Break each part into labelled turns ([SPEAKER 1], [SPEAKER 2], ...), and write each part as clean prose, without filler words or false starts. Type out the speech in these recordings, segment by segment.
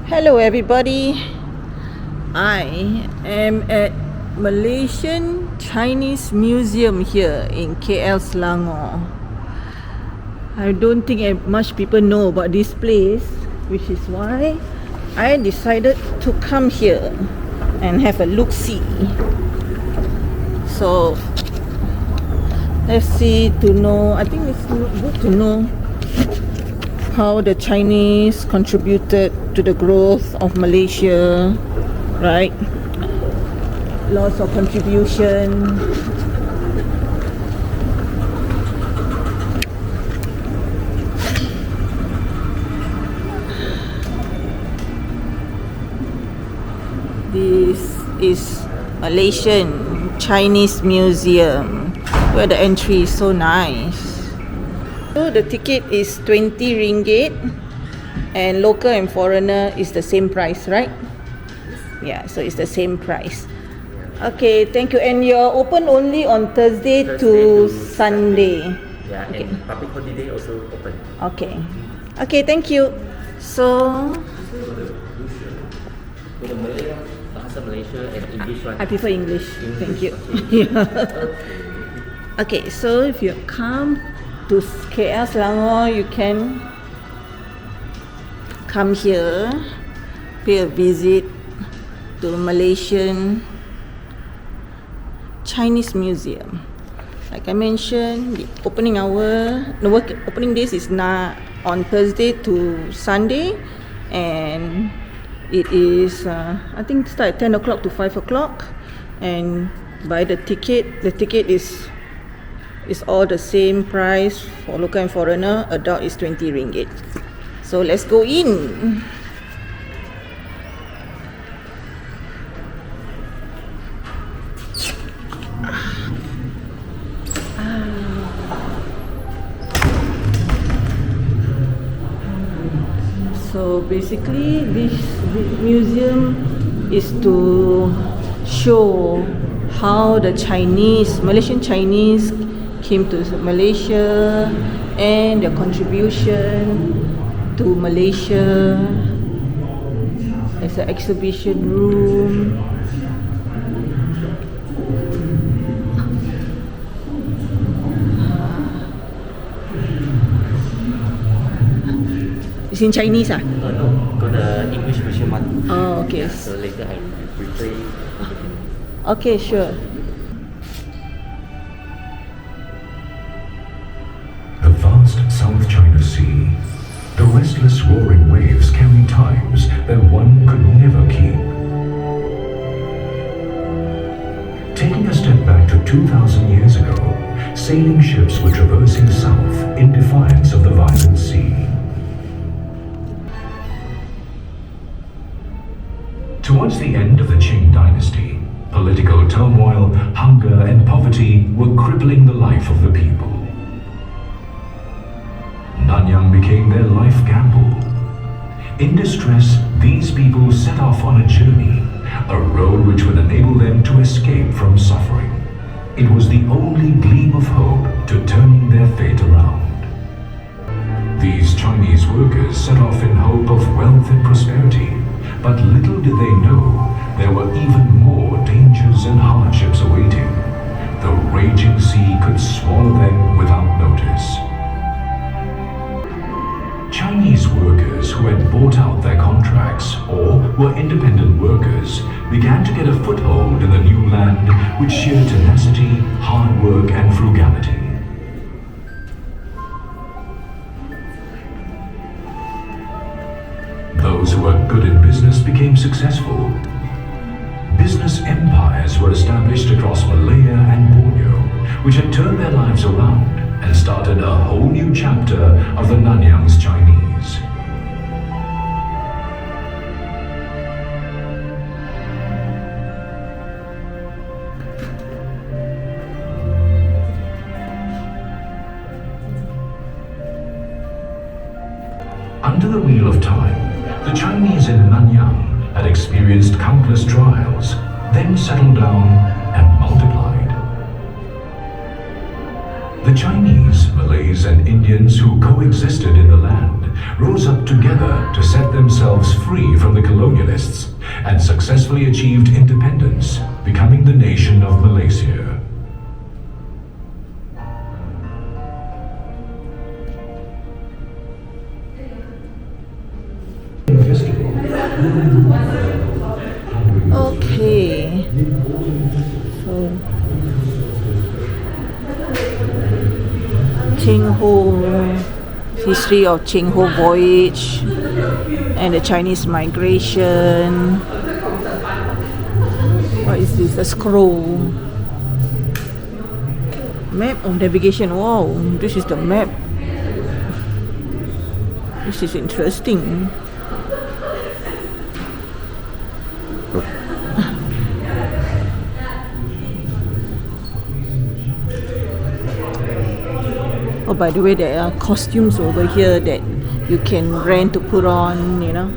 [SPEAKER 1] Hello everybody, I am at Malaysian Chinese Museum here in KL Selangor. I don't think much people know about this place, which is why I decided to come here and have a look-see. So let's see to know, I think it's good to know how the Chinese contributed to the growth of Malaysia, right? Lots of contribution. This is Malaysian Chinese Museum, where the entry is so nice. So the ticket is 20 ringgit and local and foreigner is the same price, right? Yeah, so it's the same price. Okay, thank you. And you're open only on Thursday to Sunday.
[SPEAKER 2] Yeah,
[SPEAKER 1] okay.
[SPEAKER 2] And public holiday also open.
[SPEAKER 1] Okay. Okay, thank you. So
[SPEAKER 2] For the Malay one, Bahasa Malaysia and English one.
[SPEAKER 1] I prefer English. Thank you.
[SPEAKER 2] Okay.
[SPEAKER 1] Yeah. Okay, so if you come to KL Selangor, you can come here, pay a visit to Malaysian Chinese Museum. Like I mentioned, the opening days is on Thursday to Sunday, and it is I think start at 10 o'clock to 5 o'clock, and buy the ticket. The ticket is all the same price for local and foreigner. Adult is 20 ringgit. So let's go in. So basically this museum is to show how the Malaysian Chinese came to Malaysia and their contribution to Malaysia. There's an exhibition room. It's in Chinese, ah?
[SPEAKER 2] No, got the English version one.
[SPEAKER 1] Oh, okay.
[SPEAKER 2] Yeah, so later I replay.
[SPEAKER 1] Okay, sure.
[SPEAKER 3] The vast South China Sea. The restless roaring waves carry times that one could never keep. Taking a step back to 2,000 years ago, sailing ships were traversing south in defiance of the violent sea. Towards the end of the Qing dynasty, political turmoil, hunger and poverty were crippling the life of the people. Nanyang became their life gamble. In distress, these people set off on a journey, a road which would enable them to escape from suffering. It was the only gleam of hope to turning their fate around. These Chinese workers set off in hope of wealth and prosperity, but little did they know there were even more dangers and hardships awaiting. The raging sea could swallow them without notice. Chinese workers who had bought out their contracts or were independent workers began to get a foothold in the new land with sheer tenacity, hard work and frugality. Those who were good in business became successful. Business empires were established across Malaya and Borneo, which had turned their lives around and started a whole new chapter of the Nanyang's Chinese. Under the wheel of time, the Chinese in Nanyang had experienced countless trials, then settled down and multiplied. The Chinese, Malays and Indians who coexisted in the land rose up together to set themselves free free from the colonialists and successfully achieved independence, becoming the nation of Malaysia.
[SPEAKER 1] Okay. So Cheng Ho, history of Cheng Ho voyage and the Chinese migration. What is this? A scroll. Map of navigation. Wow, this is the map. This is interesting. Oh, by the way, there are costumes over here that you can rent to put on, you know,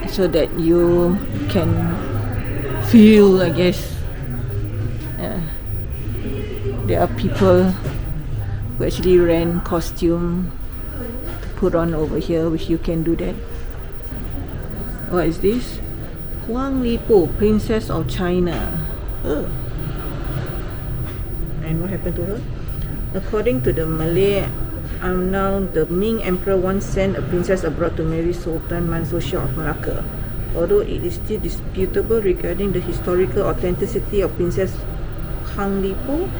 [SPEAKER 1] so that you can feel, I guess. There are people who actually rent costume to put on over here, which you can do that. What is this? Huang Lipo, Princess of China. Oh. And what happened to her? According to the Malay now the Ming Emperor once sent a princess abroad to marry Sultan Mansur Shah of Malacca. Although it is still disputable regarding the historical authenticity of Princess Huang Lipo,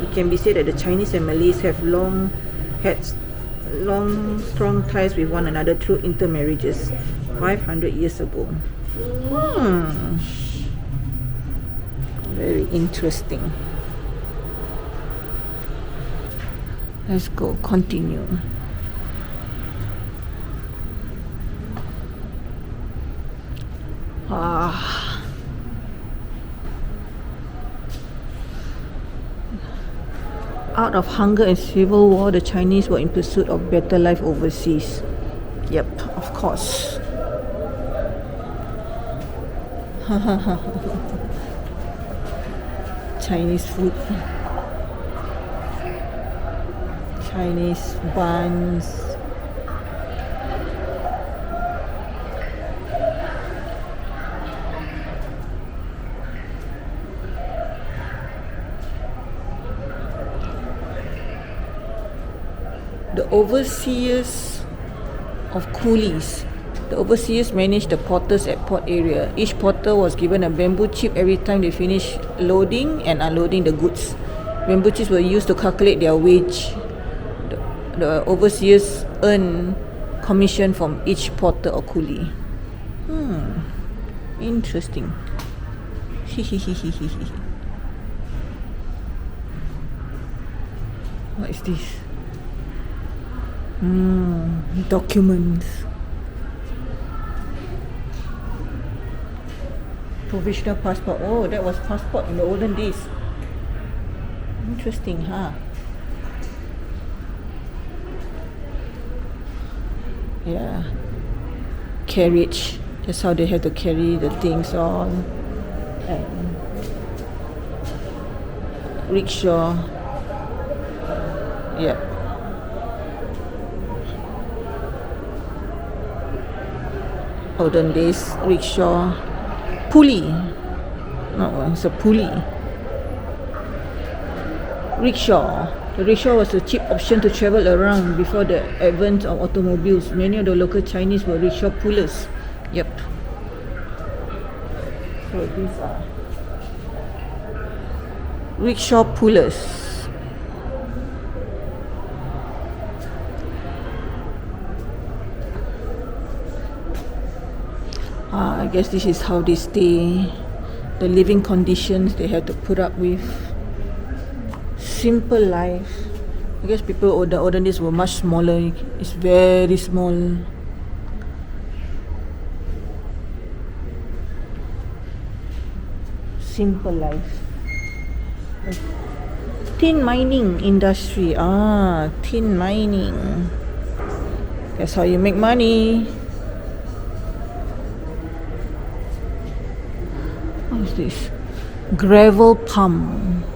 [SPEAKER 1] it can be said that the Chinese and Malays have had strong ties with one another through intermarriages 500 years ago. Very interesting. Let's go, continue. Out of hunger and civil war, the Chinese were in pursuit of better life overseas. Yep, of course. Chinese food. Chinese buns. The overseers of coolies. The overseers managed the porters at port area. Each porter was given a bamboo chip every time they finished loading and unloading the goods. Bamboo chips were used to calculate their wage. The overseers earn commission from each porter or coolie. Interesting. What is this? Documents. Provisional passport. Oh, that was passport in the olden days. Interesting, huh? Yeah. Carriage. That's how they have to carry the things on. And rickshaw. Yep. Olden days, rickshaw. Pulley. No, it's a pulley. Rickshaw. The rickshaw was a cheap option to travel around before the advent of automobiles. Many of the local Chinese were rickshaw pullers. Yep. So these are rickshaw pullers. I guess this is how they stay. The living conditions they had to put up with. Simple life. I guess people the olden days were much smaller. It's very small. Simple life. Tin mining industry. Tin mining. That's how you make money. What is this? Gravel pump.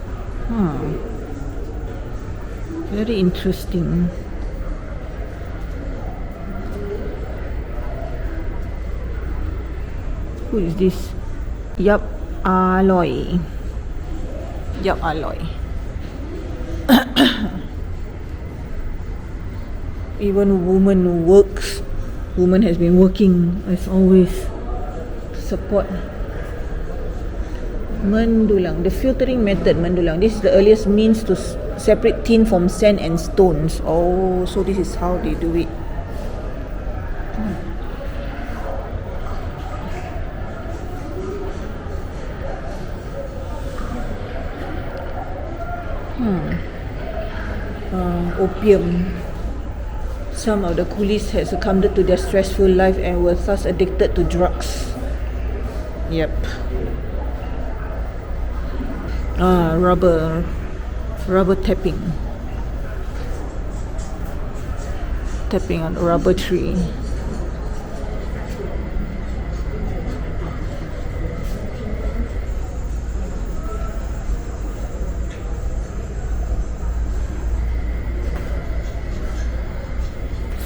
[SPEAKER 1] Very interesting. Who is this? Yup Aloy. Yup Aloy. Even woman works. Woman has been working as always to support. Mendulang, the filtering method mendulang. This is the earliest means to separate tin from sand and stones. Oh, so this is how they do it. Opium. Some of the coolies had succumbed to their stressful life and were thus addicted to drugs. Yep. Rubber tapping on a rubber tree.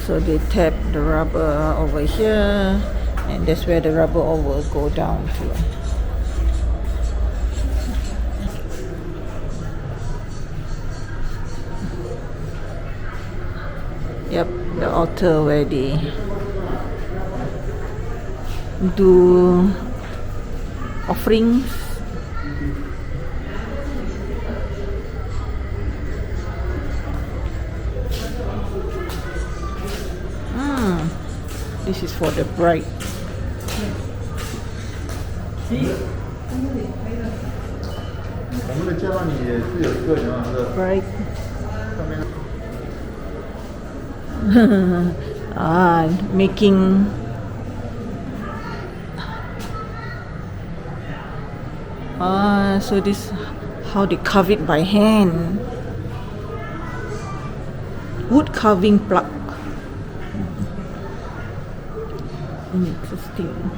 [SPEAKER 1] So they tap the rubber over here, and that's where the rubber all will go down to. Yep, the altar where they do offerings. This is for the bride. Bride. Making so this how they carve it by hand. Wood carving plug. Interesting.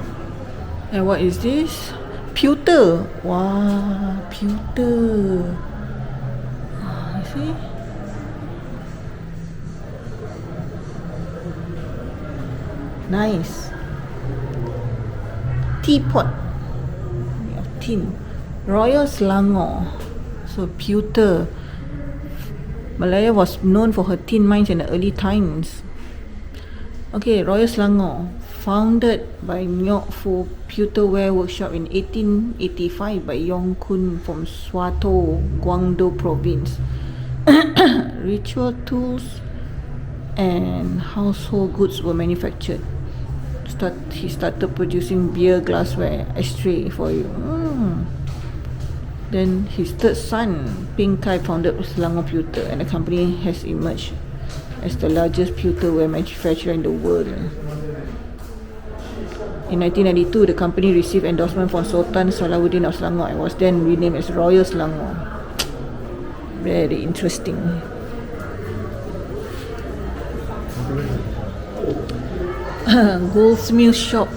[SPEAKER 1] And what is this? Pewter. Wow, pewter. You see? Nice. Teapot. Tin. Royal Selangor. So pewter. Malaya was known for her tin mines in the early times. Okay, Royal Selangor. Founded by Nyok Fu Pewterware Workshop in 1885 by Yong Kun from Swato, Guangdong Province. Ritual tools and household goods were manufactured. He started producing beer glassware, ashtray for you. Then his third son, Ping Kai, founded Selangor Pewter, and the company has emerged as the largest pewterware manufacturer in the world. In 1992, the company received endorsement from Sultan Salahuddin of Selangor and was then renamed as Royal Selangor. Very interesting. Goldsmith shop.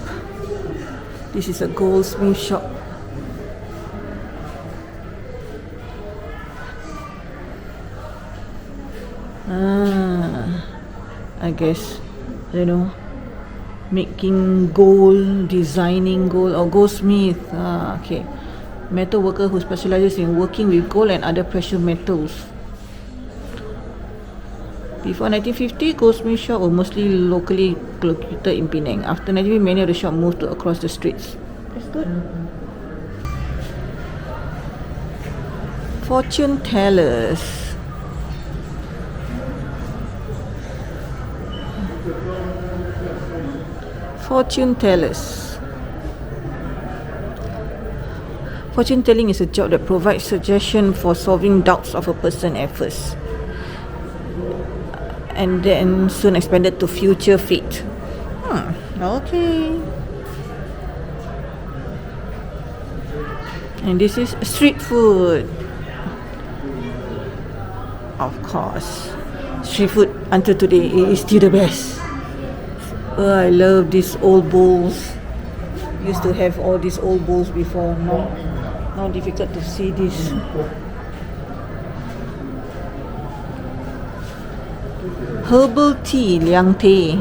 [SPEAKER 1] This is a goldsmith shop. I guess, I don't know, making gold, designing gold, or goldsmith. Okay. Metal worker who specializes in working with gold and other precious metals. Before 1950, goldsmith shops were mostly locally located in Penang. After 1950, many of the shops moved to across the streets. That's good. Fortune tellers. Fortune tellers. Fortune telling is a job that provides suggestion for solving doubts of a person at first, and then soon expanded to future fate. Okay. And this is street food. Of course, street food until today is still the best. I love these old bowls. Used to have all these old bowls before. Now difficult to see this. Herbal tea, liang teh.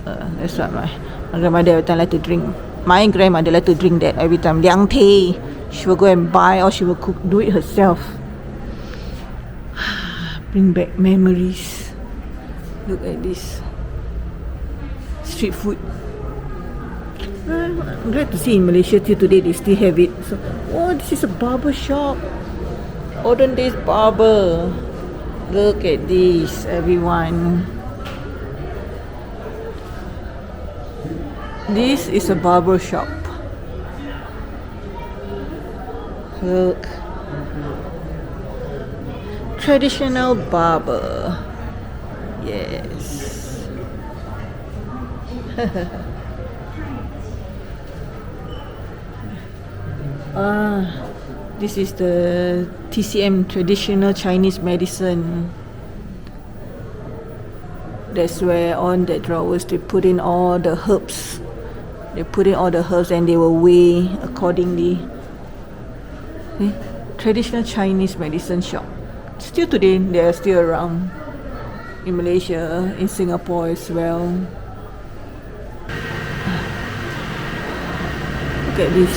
[SPEAKER 1] That's what my grandmother every time like to drink. My grandmother like to drink that every time. Liang teh. She will go and buy or she will cook, do it herself. Bring back memories. Look at this. Street food. I'm glad to see in Malaysia till today they still have it. So, oh, this is a barber shop. Olden days barber. Look at this, everyone. This is a barber shop. Look. Traditional barber. Yes. This is the TCM, traditional Chinese medicine. That's where on the drawers they put in all the herbs. They put in all the herbs and they will weigh accordingly. Okay? Traditional Chinese medicine shop. Still today, they are still around in Malaysia, in Singapore as well. Look at this.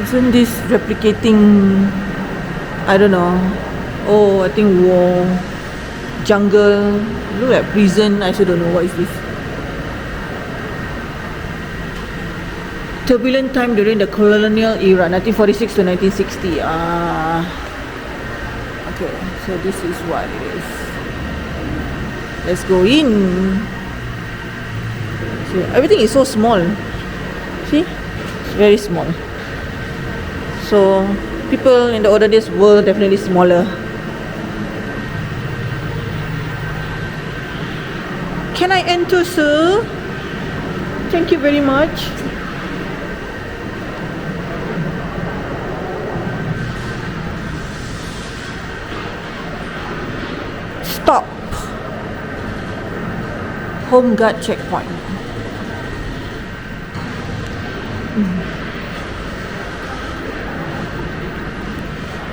[SPEAKER 1] Isn't this replicating, I don't know, oh, I think war, jungle, look like prison, I still don't know what is this. Turbulent time during the colonial era, 1946 to 1960. Okay, so this is what it is. Let's go in. See, everything is so small. See? It's very small. So, people in the older days were definitely smaller. Can I enter, sir? Thank you very much. Stop. Home guard checkpoint.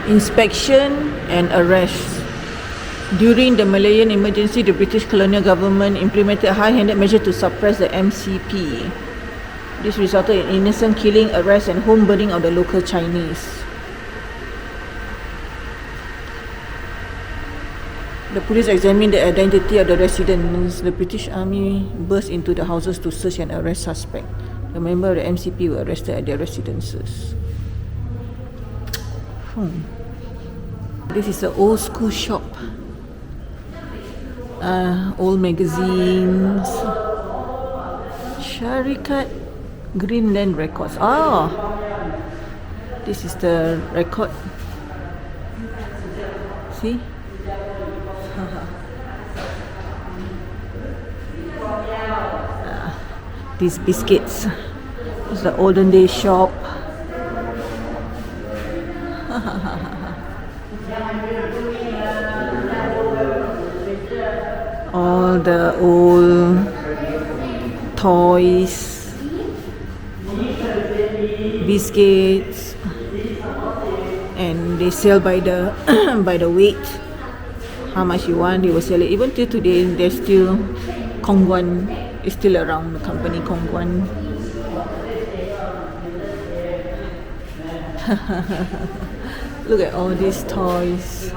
[SPEAKER 1] Inspection and arrest. During the Malayan emergency, the British colonial government implemented high-handed measures to suppress the MCP. This resulted in innocent killing, arrest and home burning of the local Chinese. The police examined the identity of the residents. The British Army burst into the houses to search and arrest suspects. The members of the MCP were arrested at their residences. This is an old school shop. Old magazines. Syarikat Greenland Records. This is the record. See? These biscuits. It's the olden day shop. All the old toys, biscuits, and they sell by the by the weight. How much you want, they will sell it. Even till today, there's still Kongguan is still around, the company Kongguan. Look at all these toys.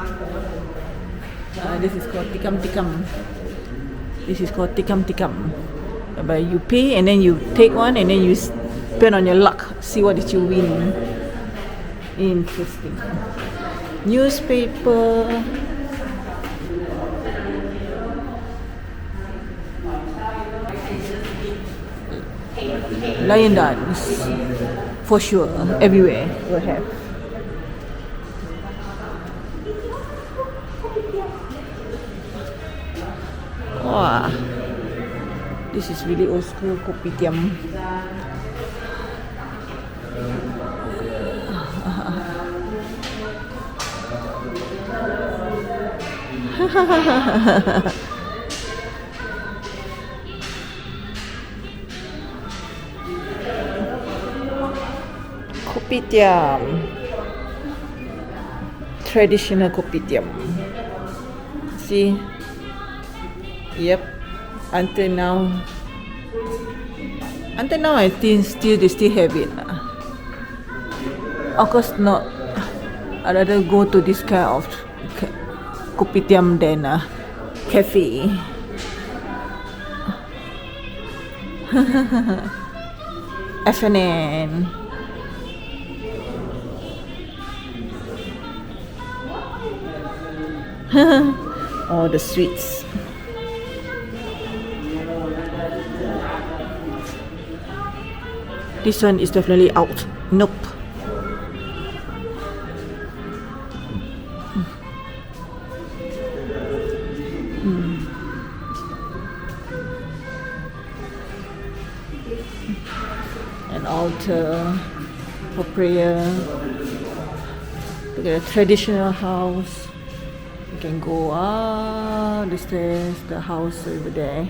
[SPEAKER 1] This is called tikam tikam. This is called tikam tikam. But you pay and then you take one and then you spend on your luck. See what did you win. Interesting. Newspaper. Lion dance. For sure. Everywhere will have. Wow. This is really old school kopitiam. Kopitiam. Traditional kopitiam. See? Yep. Until now, Until now, I think they still have it. Of course not. I'd rather go to this kind of kopitiam than cafe. FNN. All the sweets. This one is definitely out. Nope. An altar for prayer. Look at a traditional house. You can go up the stairs, the house over there.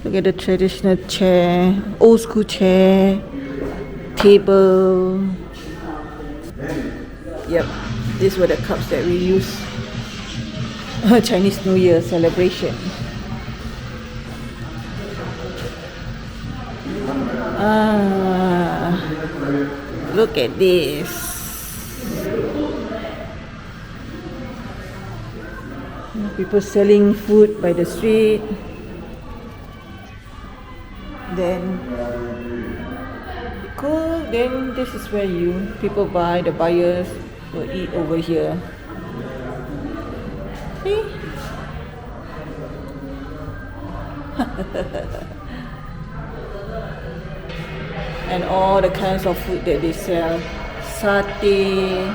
[SPEAKER 1] Look at the traditional chair, old school chair, table. Yep, these were the cups that we use Chinese New Year celebration. Look at this. People selling food by the street. Then cool. Then this is where people buy. The buyers will eat over here. See? And all the kinds of food that they sell. Satay,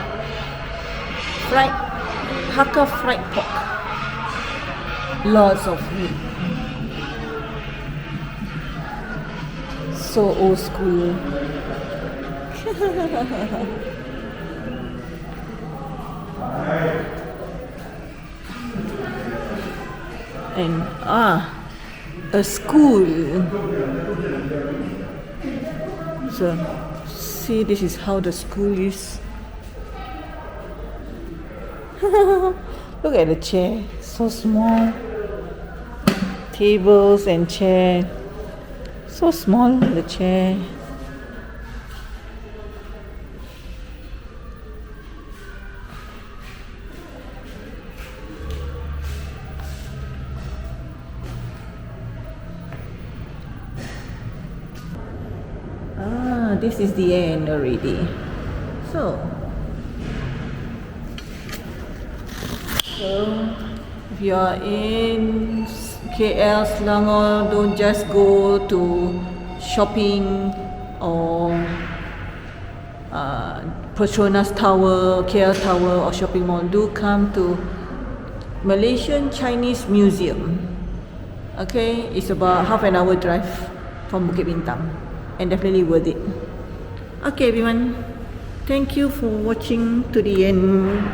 [SPEAKER 1] Hakka fried pork. Lots of food. So old school. And a school. So see, this is how the school is. Look at the chair, so small. Tables and chair, so small, the chair. This is the end already. So if you are in KL, Selangor, don't just go to shopping or Petronas Tower, KL Tower or shopping mall. Do come to Malaysian Chinese Museum. Okay, it's about half an hour drive from Bukit Bintang and definitely worth it. Okay everyone, thank you for watching to the end.